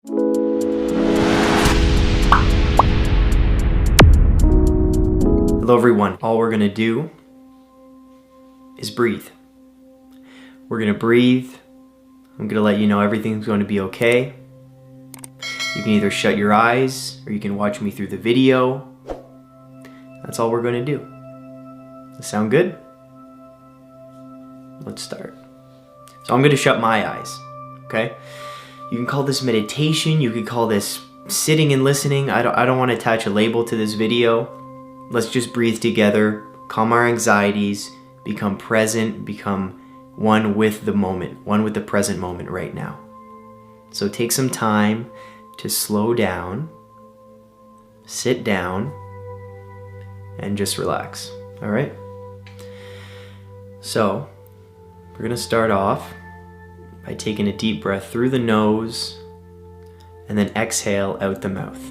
Hello everyone. All we're gonna do is breathe. We're gonna breathe. I'm gonna let you know everything's going to be okay. You can either shut your eyes or you can watch me through the video. That's all we're gonna do. Does that sound good? Let's start. So I'm gonna shut my eyes, okay? You can call this meditation, you could call this sitting and listening. I don't want to attach a label to this video. Let's just breathe together, calm our anxieties, become present, become one with the moment, one with the present moment right now. So take some time to slow down, sit down, and just relax, all right? So we're gonna start off by taking a deep breath through the nose and then exhale out the mouth.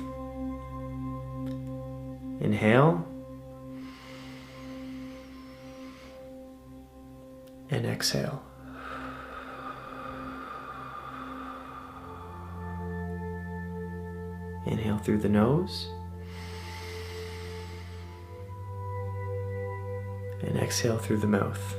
Inhale and exhale. Inhale through the nose and exhale through the mouth.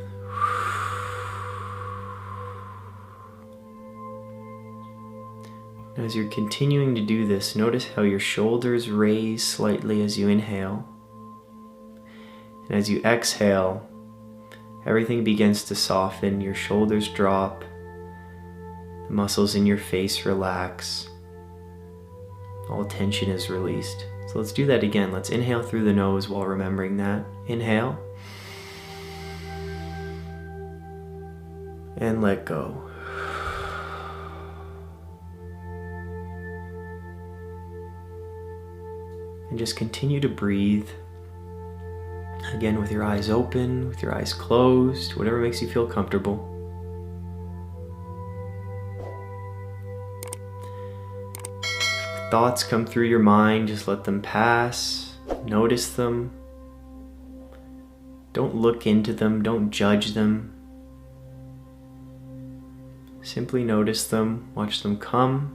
As you're continuing to do this, notice how your shoulders raise slightly as you inhale. And as you exhale, everything begins to soften. Your shoulders drop. The muscles in your face relax. All tension is released. So let's do that again. Let's inhale through the nose while remembering that. Inhale. And let go. And just continue to breathe. Again, with your eyes open, with your eyes closed, whatever makes you feel comfortable. If thoughts come through your mind, just let them pass. Notice them. Don't look into them. Don't judge them. Simply notice them. Watch them come.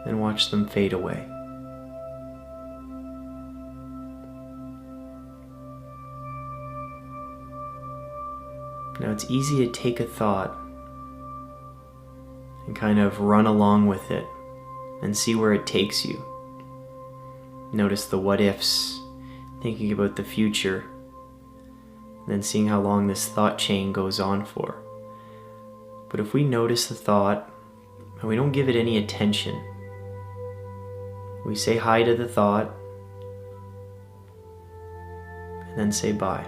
And watch them fade away. Now it's easy to take a thought and kind of run along with it and see where it takes you. Notice the what ifs, thinking about the future, and then seeing how long this thought chain goes on for. But if we notice the thought and we don't give it any attention, we say hi to the thought and then say bye.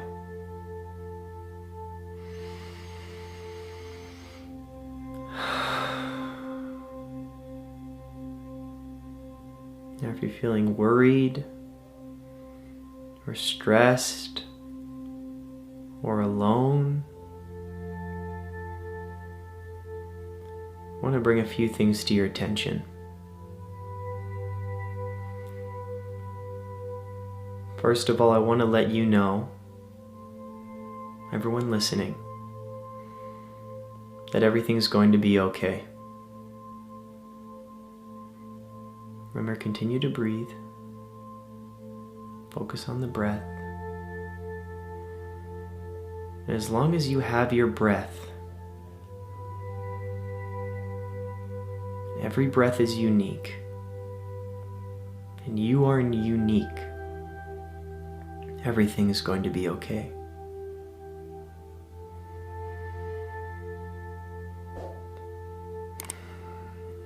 Now if you're feeling worried or stressed or alone, I want to bring a few things to your attention. First of all, I want to let you know, everyone listening, that everything's going to be okay. Remember, continue to breathe. Focus on the breath. And as long as you have your breath, every breath is unique. And you are unique. Everything is going to be okay.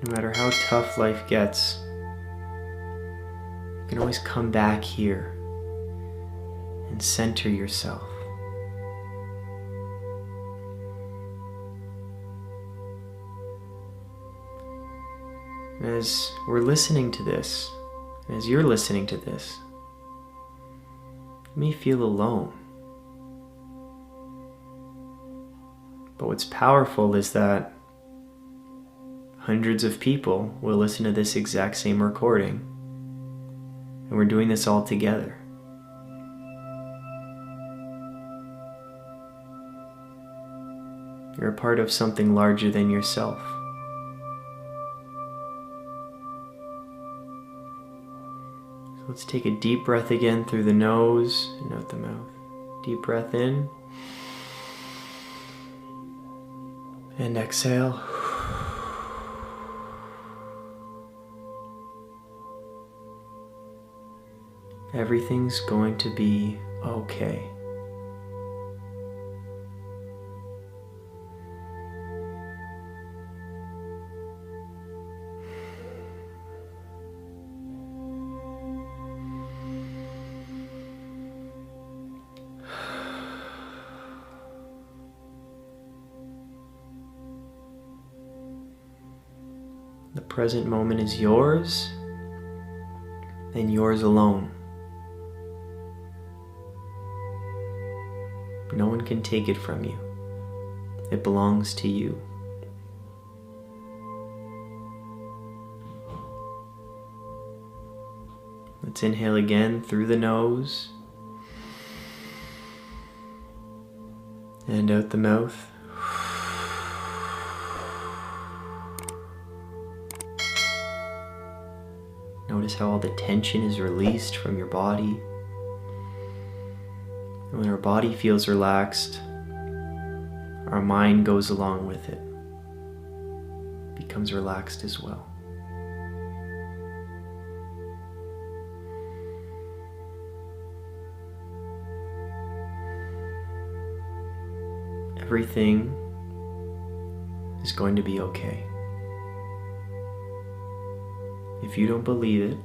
No matter how tough life gets, you can always come back here and center yourself. As we're listening to this, as you're listening to this, you may feel alone. But what's powerful is that hundreds of people will listen to this exact same recording. And we're doing this all together. You're a part of something larger than yourself. So let's take a deep breath again through the nose and out the mouth. Deep breath in. And exhale. Everything's going to be okay. The present moment is yours and yours alone. No one can take it from you. It belongs to you. Let's inhale again through the nose and out the mouth. Notice how all the tension is released from your body. And when our body feels relaxed, our mind goes along with it, becomes relaxed as well. Everything is going to be okay. If you don't believe it,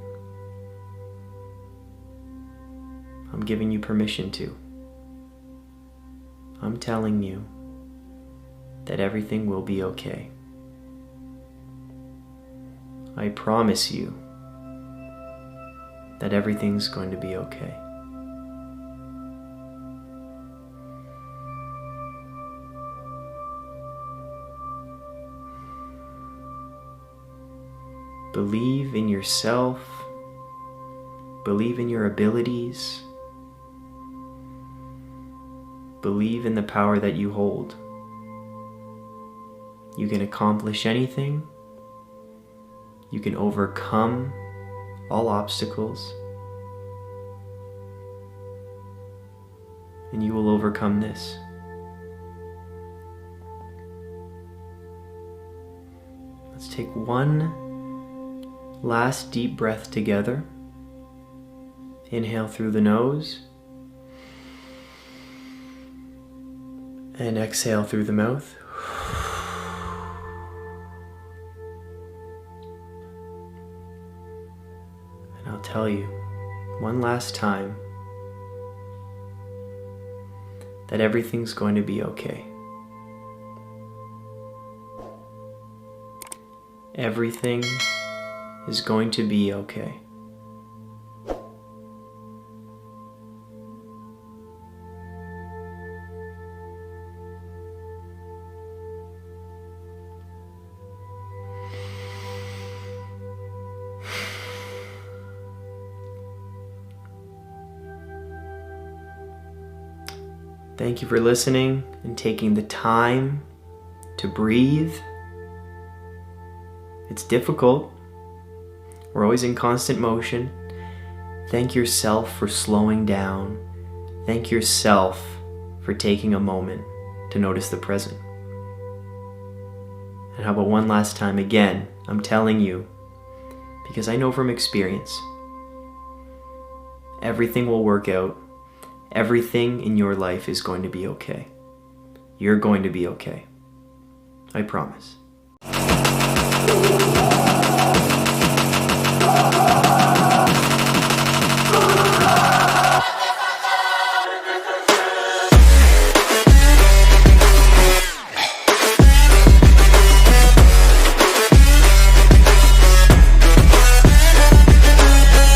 I'm giving you permission to. I'm telling you that everything will be okay. I promise you that everything's going to be okay. Believe in yourself. Believe in your abilities. Believe in the power that you hold. You can accomplish anything. You can overcome all obstacles. And you will overcome this. Let's take one last deep breath together. Inhale through the nose and exhale through the mouth. And I'll tell you one last time that everything's going to be okay. Everything is going to be okay. Thank you for listening and taking the time to breathe. It's difficult. We're always in constant motion. Thank yourself for slowing down. Thank yourself for taking a moment to notice the present. And how about one last time again, I'm telling you, because I know from experience, everything will work out. Everything in your life is going to be okay. You're going to be okay. I promise.